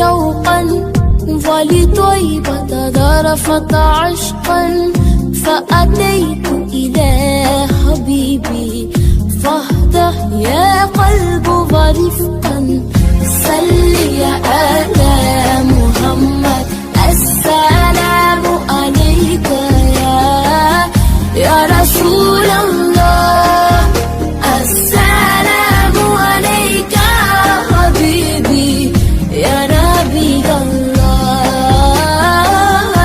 شوقا ولطيبة ذرفت عشقا فأتيت إلى حبيبي فاهدأ يا قلب ورفقا صل على محمد السلام عليك يا رسول الله السلام عليك حبيبي يا نبي الله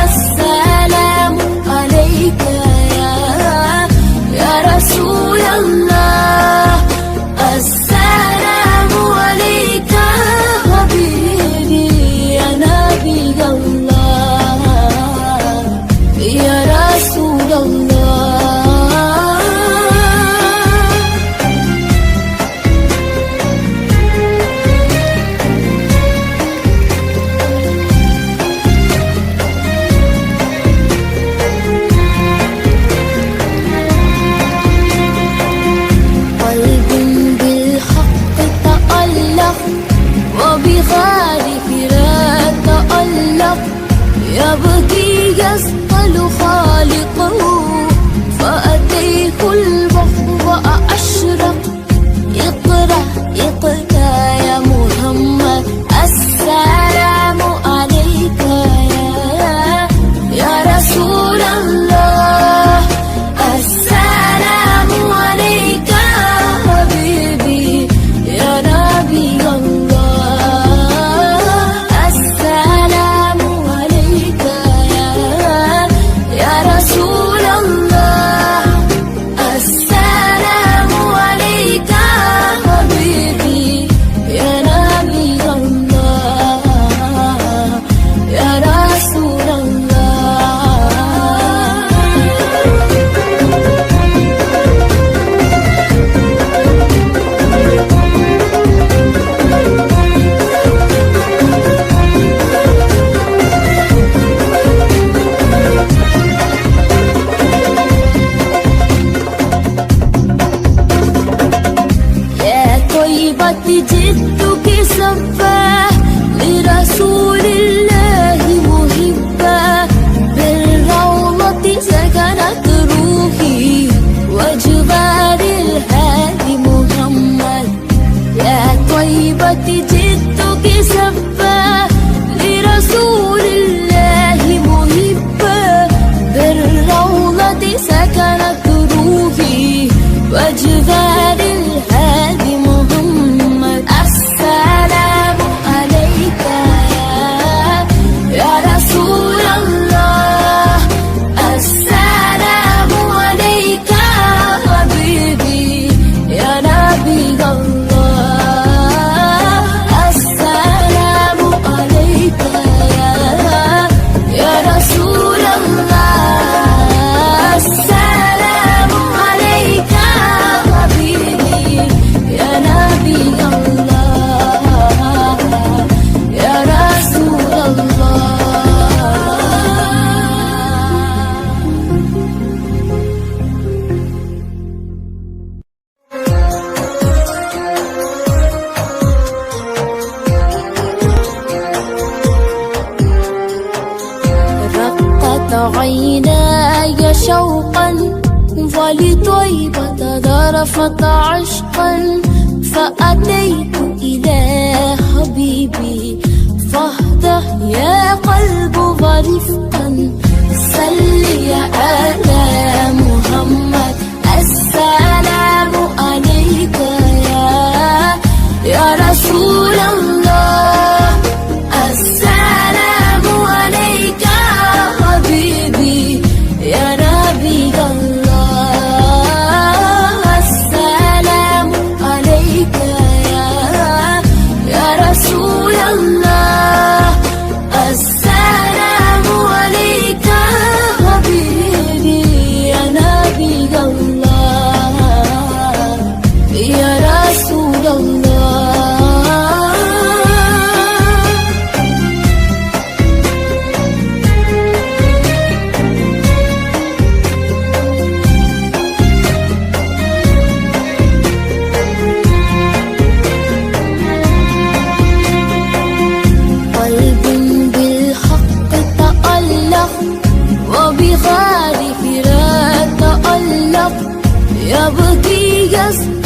السلام عليك يا رسول الله السلام عليك حبيبي يا نبي الله يا رسول الله. قلب بالحق تألق وبغاره لا تألق يبكي يسأل خالقه فأتيه البحر وأشرق اقرأ اقرأ يا محمد السلام عليك يا رسول الله السلام عليك حبيبي يا نبي الله السلام عليك يا رسول الله السلام عليك حبيبي يا نبي الله يا رسول الله. يا طيبة جدك سفا لرسول الله محبا بالروضة سكنت روحي وجبال الهادي محمد يا طيبة جدك سفا لرسول الله محبا بالروضة سكنت روحي وجبال الهادي محمد السلام عليك يا رسول الله السلام عليك حبيبي يا نبي الله السلام عليك يا رسول الله السلام عليك حبيبي يا نبي الله يا رسول الله. رقت عيناي شوقا ولطيبة ذرفت عشقا فأتيت إلى حبيبي فاهدأ يا قلب ورفقا صل على محمد السلام عليك يا رسول الله السلام عليك حبيبي يا نبي الله السلام عليك يا رسول الله السلام عليك حبيبي رسول